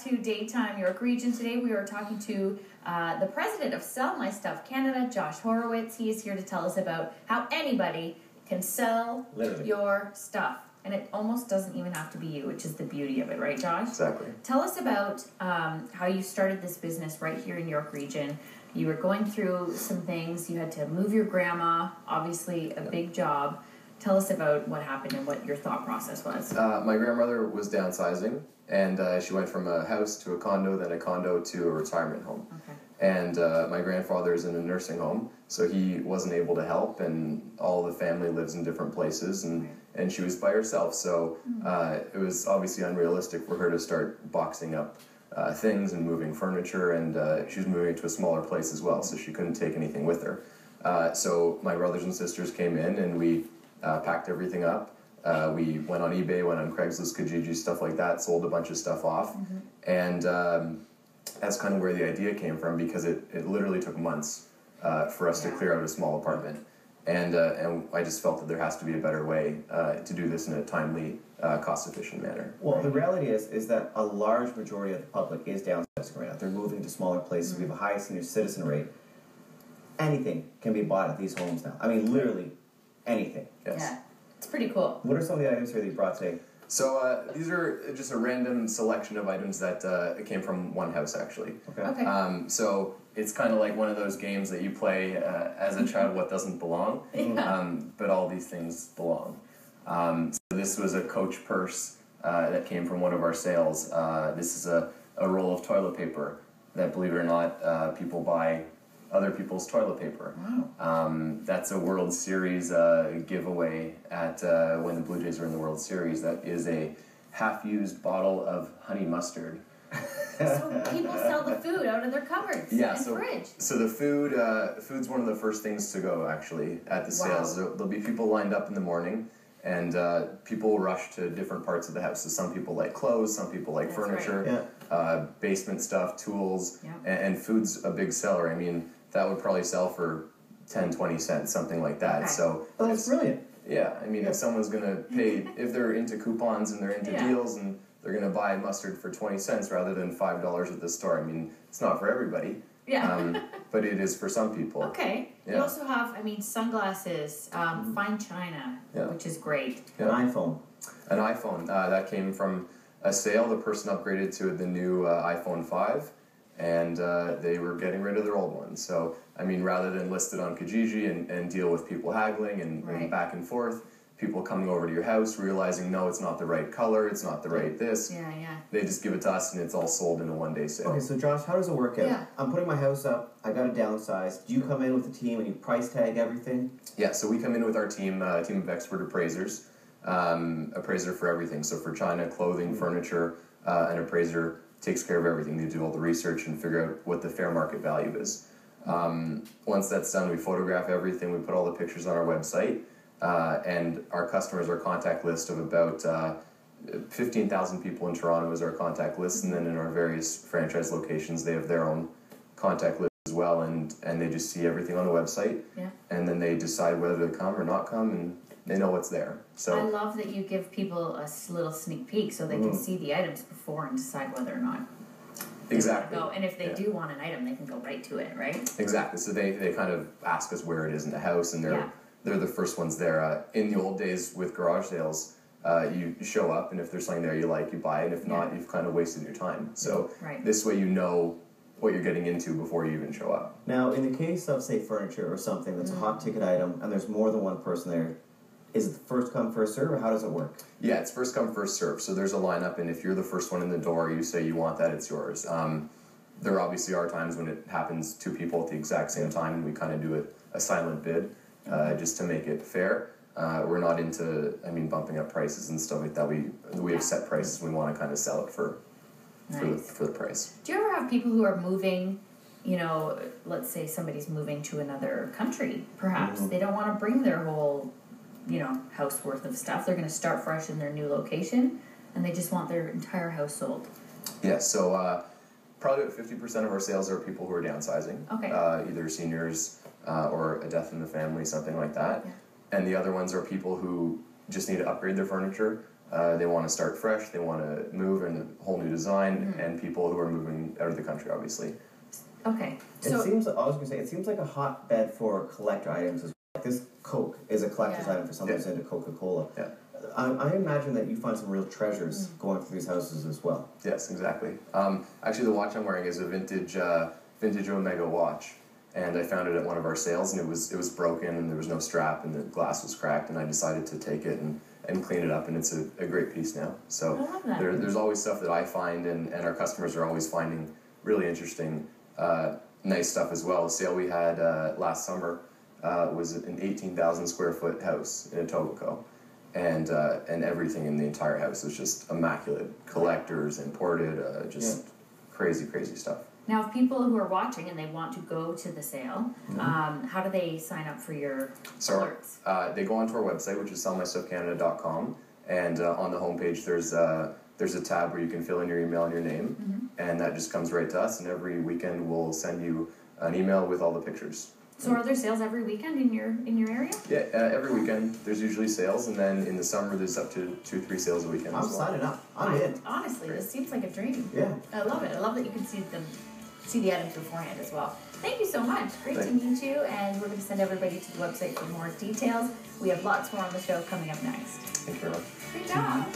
to Daytime York Region. Today we are talking to the president of Sell My Stuff Canada, Josh Horowitz. He is here to tell us about how anybody can sell your stuff. And it almost doesn't even have to be you, which is the beauty of it, right, Josh? Exactly. Tell us about how you started this business right here in York Region. You were going through some things. You had to move your grandma, obviously a big job. Tell us about what happened and what your thought process was. My grandmother was downsizing, and she went from a house to a condo, then a condo to a retirement home. Okay. And my grandfather is in a nursing home, so he wasn't able to help, and all the family lives in different places, and she was by herself. So it was obviously unrealistic for her to start boxing up things and moving furniture, and she was moving to a smaller place as well, so she couldn't take anything with her. So my brothers and sisters came in, and we packed everything up. We went on eBay, went on Craigslist, Kijiji, stuff like that, sold a bunch of stuff off. And that's kind of where the idea came from, because it literally took months for us to clear out a small apartment. And I just felt that there has to be a better way to do this in a timely, cost-efficient manner. Well, the reality is that a large majority of the public is downsizing right now. They're moving to smaller places. We have a high senior citizen rate. Anything can be bought at these homes now. I mean, literally anything. Yes. Yeah, it's pretty cool. What are some of the items here that you brought today? So these are just a random selection of items that came from one house, actually. Okay. So it's kind of like one of those games that you play as a child, what doesn't belong, but all these things belong. So this was a Coach purse that came from one of our sales. This is a roll of toilet paper that, believe it or not, people buy other people's toilet paper. Wow. That's a World Series giveaway at when the Blue Jays were in the World Series. That is a half-used bottle of honey mustard. So people sell the food out of their cupboards and fridge. So the food's one of the first things to go, actually, at the sales. There'll be people lined up in the morning, and people will rush to different parts of the house. So some people like clothes, some people like furniture, basement stuff, tools, and food's a big seller. I mean, that would probably sell for 10, 20 cents, something like that. Okay. So that's brilliant. Yeah, I mean, if someone's going to pay, if they're into coupons and they're into deals, and they're going to buy mustard for 20 cents rather than $5 at the store, I mean, it's not for everybody. Yeah. But it is for some people. Okay. Yeah. You also have, I mean, sunglasses, fine china, which is great. An iPhone. An iPhone. That came from a sale. The person upgraded to the new iPhone 5, and they were getting rid of their old one. So, I mean, rather than list it on Kijiji and deal with people haggling and back and forth, people coming over to your house realizing, no, it's not the right color, it's not the right this. They just give it to us, and it's all sold in a one-day sale. Okay, so Josh, how does it work out? I'm putting my house up, I got to downsize. Do you come in with a team and you price tag everything? Yeah, so we come in with our team, a team of expert appraisers, appraiser for everything. So for china, clothing, furniture, an appraiser takes care of everything. They do all the research and figure out what the fair market value is. Once that's done, we photograph everything, we put all the pictures on our website, and our customers, our contact list of about 15,000 people in Toronto is our contact list, and then in our various franchise locations, they have their own contact list as well, and they just see everything on the website, and then they decide whether to come or not come, and they know what's there. So I love that you give people a little sneak peek so they can see the items before and decide whether or not they want to go. And if they do want an item, they can go right to it, right? Exactly. So they kind of ask us where it is in the house, and they're the first ones there. In the old days with garage sales, you show up, and if there's something there you like, you buy it. If not, you've kind of wasted your time. So this way you know what you're getting into before you even show up. Now, in the case of, say, furniture or something that's a hot ticket item, and there's more than one person there, is it first come, first serve, or how does it work? Yeah, it's first come, first serve. So there's a lineup, and if you're the first one in the door, you say you want that, it's yours. There obviously are times when it happens two people at the exact same time, and we kind of do a silent bid just to make it fair. We're not into, bumping up prices and stuff like that. We have set prices. We want to kind of sell it for the price. Do you ever have people who are moving, let's say somebody's moving to another country, perhaps. They don't want to bring their whole house worth of stuff. They're going to start fresh in their new location, and they just want their entire house sold. Yeah, so probably about 50% of our sales are people who are downsizing. Okay. Either seniors or a death in the family, something like that. Yeah. And the other ones are people who just need to upgrade their furniture, They want to start fresh. They want to move in a whole new design, and people who are moving out of the country, obviously. Okay. I was going to say, it seems like a hotbed for collector items as well. Like this Coke is a collector's item for someone who's into Coca-Cola. Yeah. I imagine that you find some real treasures going through these houses as well. Yes, exactly. Actually, the watch I'm wearing is a vintage Omega watch, and I found it at one of our sales, and it was broken, and there was no strap, and the glass was cracked, and I decided to take it and clean it up, and it's a great piece now. So there's always stuff that I find, and our customers are always finding really interesting, nice stuff as well. The sale we had last summer was an 18,000 square foot house in Etobicoke. And everything in the entire house was just immaculate. Collectors, imported, crazy stuff. Now, if people who are watching and they want to go to the sale, how do they sign up for your alerts? They go onto our website, which is sellmystuffcanada.com, and on the homepage there's a tab where you can fill in your email and your name, and that just comes right to us, and every weekend we'll send you an email with all the pictures. So are there sales every weekend in your area? Yeah, every weekend there's usually sales, and then in the summer there's up to 2-3 sales a weekend. I'm signing up. I'm in. Honestly, this seems like a dream. Yeah. I love it. I love that you can see the items beforehand as well. Thank you so much. Great to meet you, and we're going to send everybody to the website for more details. We have lots more on the show coming up next. Thank you very much. Great job.